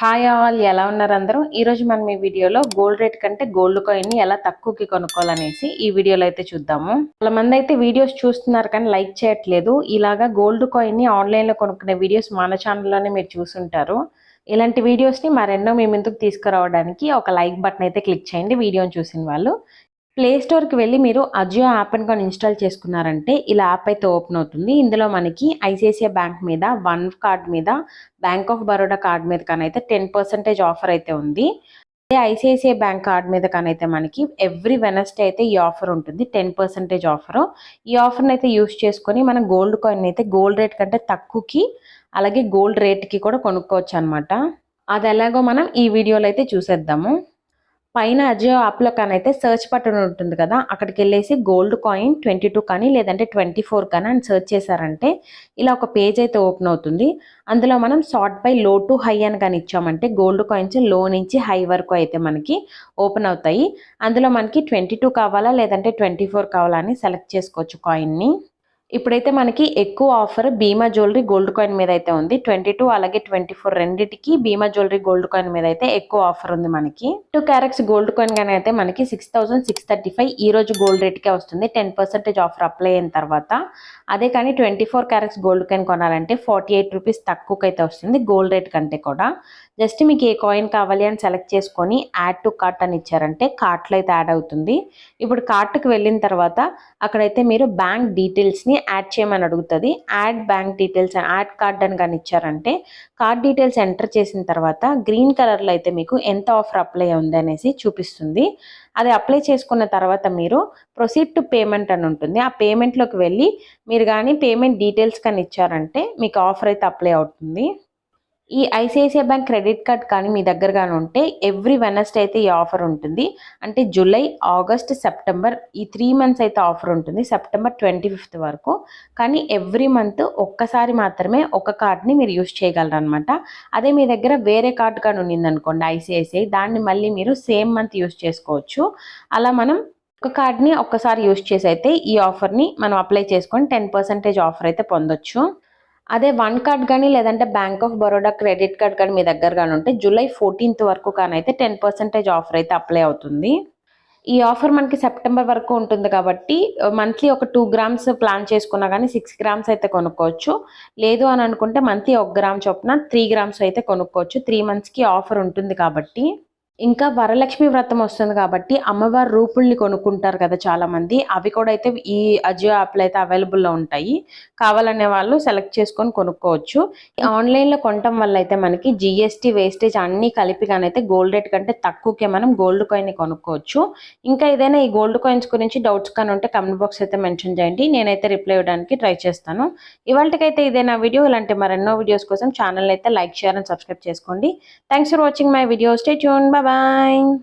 Hi all, ఎలా ఉన్నారు అందరూ? ఈరోజు మనం ఈ వీడియోలో గోల్డ్ రేట్ కంటే గోల్డ్ కాయిన్ని ఎలా తక్కువకి కొనుక్కోవాలనేసి ఈ వీడియోలో అయితే చూద్దాము. చాలా మంది అయితే వీడియోస్ చూస్తున్నారు కానీ లైక్ చేయట్లేదు. ఇలాగా గోల్డ్ కాయిన్ని ఆన్లైన్లో కొనుక్కునే వీడియోస్ మన ఛానల్లోనే మీరు చూసుంటారు. ఇలాంటి వీడియోస్ని మరెన్నో మీ ముందుకు తీసుకురావడానికి ఒక లైక్ బటన్ అయితే క్లిక్ చేయండి వీడియోని చూసిన వాళ్ళు. ప్లే స్టోర్కి వెళ్ళి మీరు అజియో యాప్ అని కొన్ని ఇన్స్టాల్ చేసుకున్నారంటే ఇలా యాప్ అయితే ఓపెన్ అవుతుంది. ఇందులో మనకి ఐసిఐసిఐ బ్యాంక్ మీద, వన్ కార్డ్ మీద, బ్యాంక్ ఆఫ్ బరోడా కార్డ్ మీద కానైతే 10% ఆఫర్ అయితే ఉంది. అదే ఐసిఐసిఐ బ్యాంక్ కార్డ్ మీద కానైతే మనకి ఎవ్రీ వెనస్డే అయితే ఈ ఆఫర్ ఉంటుంది, 10% ఆఫర్. ఈ ఆఫర్ని అయితే యూస్ చేసుకొని మనం గోల్డ్ కాయిన్ అయితే గోల్డ్ రేట్ కంటే తక్కువకి, అలాగే గోల్డ్ రేట్కి కూడా కొనుక్కోవచ్చు అనమాట. అది ఎలాగో మనం ఈ వీడియోలో అయితే చూసేద్దాము. పైన అజియో యాప్లో కానైతే సర్చ్ బటన్ ఉంటుంది కదా, అక్కడికి వెళ్ళేసి గోల్డ్ కాయిన్ 22 కానీ లేదంటే 24 కానీ అని సర్చ్ చేశారంటే ఇలా ఒక పేజ్ అయితే ఓపెన్ అవుతుంది. అందులో మనం సార్ట్ బై లో టు హై అని కానీ ఇచ్చామంటే గోల్డ్ కాయిన్స్ లో నుంచి హై వరకు అయితే మనకి ఓపెన్ అవుతాయి. అందులో మనకి 22 కావాలా లేదంటే 24 కావాలా అని సెలెక్ట్ చేసుకోవచ్చు కాయిన్ని. ఇప్పుడైతే మనకి ఎక్కువ ఆఫర్ భీమా జ్యువెలరీ గోల్డ్ కాయిన్ మీద అయితే ఉంది. 22 అలాగే 24 రెండింటికి భీమా జ్యువెలరీ గోల్డ్ కాయిన్ మీద అయితే ఎక్కువ ఆఫర్ ఉంది. మనకి 2 క్యారెట్స్ గోల్డ్ కాయిన్ కానీ అయితే మనకి 6,635 ఈ రోజు గోల్డ్ రేట్కే వస్తుంది, 10% ఆఫర్ అప్లై అయిన తర్వాత. అదే కానీ 24 క్యారెట్స్ గోల్డ్ కాయిన్ కొనాలంటే 48 రూపీస్ తక్కువకైతే వస్తుంది గోల్డ్ రేట్ కంటే కూడా. జస్ట్ మీకు ఏ కాయిన్ కావాలి అని సెలెక్ట్ చేసుకొని యాడ్ టు కార్ట్ అని ఇచ్చారంటే కార్ట్లో అయితే యాడ్ అవుతుంది. ఇప్పుడు కార్ట్కి వెళ్ళిన తర్వాత అక్కడైతే మీరు బ్యాంక్ డీటెయిల్స్ని యాడ్ చేయమని అడుగుతుంది. Add bank details, add card అని కానీ ఇచ్చారంటే కార్డ్ డీటెయిల్స్ ఎంటర్ చేసిన తర్వాత గ్రీన్ కలర్లో అయితే మీకు ఎంత ఆఫర్ అప్లై ఉంది అనేసి చూపిస్తుంది. అది అప్లై చేసుకున్న తర్వాత మీరు ప్రొసీడ్ టు పేమెంట్ అని ఉంటుంది. ఆ పేమెంట్లోకి వెళ్ళి మీరు కానీ పేమెంట్ డీటెయిల్స్ కానీ ఇచ్చారంటే మీకు ఆఫర్ అయితే అప్లై అవుతుంది. ఈ ఐసిఐసిఐ బ్యాంక్ క్రెడిట్ కార్డ్ కానీ మీ దగ్గరగానే ఉంటే ఎవ్రీ వెనస్డే అయితే ఈ ఆఫర్ ఉంటుంది. అంటే జూలై, ఆగస్ట్, సెప్టెంబర్ ఈ 3 మంత్స్ అయితే ఆఫర్ ఉంటుంది, సెప్టెంబర్ 25th వరకు. కానీ ఎవ్రీ మంత్ ఒక్కసారి మాత్రమే ఒక కార్డ్ని మీరు యూస్ చేయగలరు అనమాట. అదే మీ దగ్గర వేరే కార్డ్ కానీ ఉండింది అనుకోండి ఐసిఐసిఐ, దాన్ని మళ్ళీ మీరు సేమ్ మంత్ యూస్ చేసుకోవచ్చు. అలా మనం ఒక కార్డ్ని ఒక్కసారి యూస్ చేసి అయితే ఈ ఆఫర్ని మనం అప్లై చేసుకొని 10% ఆఫర్ అయితే పొందొచ్చు. అదే వన్ కార్డ్ కానీ లేదంటే bank of Baroda credit card కానీ మీ దగ్గర కానీ ఉంటే జూలై 14th వరకు కానీ అయితే 10% ఆఫర్ అయితే అప్లై అవుతుంది. ఈ ఆఫర్ మనకి సెప్టెంబర్ వరకు ఉంటుంది కాబట్టి మంత్లీ ఒక 2 గ్రామ్స్ ప్లాన్ చేసుకున్నా కానీ 6 గ్రామ్స్ అయితే కొనుక్కోవచ్చు. లేదు అని అనుకుంటే మంత్లీ 1 గ్రామ్ చొప్పున 3 గ్రామ్స్ అయితే కొనుక్కోవచ్చు. 3 మంత్స్కి ఆఫర్ ఉంటుంది కాబట్టి. ఇంకా వరలక్ష్మి వ్రతం వస్తుంది కాబట్టి అమ్మవారి రూపుల్ని కొనుక్కుంటారు కదా చాలామంది, అవి కూడా అయితే ఈ అజియో యాప్లో అయితే అవైలబుల్లో ఉంటాయి. కావాలనే వాళ్ళు సెలెక్ట్ చేసుకొని కొనుక్కోవచ్చు. ఆన్లైన్లో కొనటం వల్ల అయితే మనకి జిఎస్టీ, వేస్టేజ్ అన్నీ కలిపి కానీ అయితే గోల్డ్ రేట్ కంటే తక్కువకే మనం గోల్డ్ కాయిన్ని కొనుక్కోవచ్చు. ఇంకా ఏదైనా ఈ గోల్డ్ కాయిన్స్ గురించి డౌట్స్ కానీ ఉంటే కమెంట్ బాక్స్ అయితే మెన్షన్ చేయండి, నేనైతే రిప్లై ఇవ్వడానికి ట్రై చేస్తాను. ఇవాళకైతే ఇదేనా వీడియో. ఇలాంటి మరెన్నో వీడియోస్ కోసం ఛానల్ అయితే లైక్, షేర్ అండ్ సబ్స్క్రైబ్ చేసుకోండి. Thanks for watching my video. Stay tune. Bye.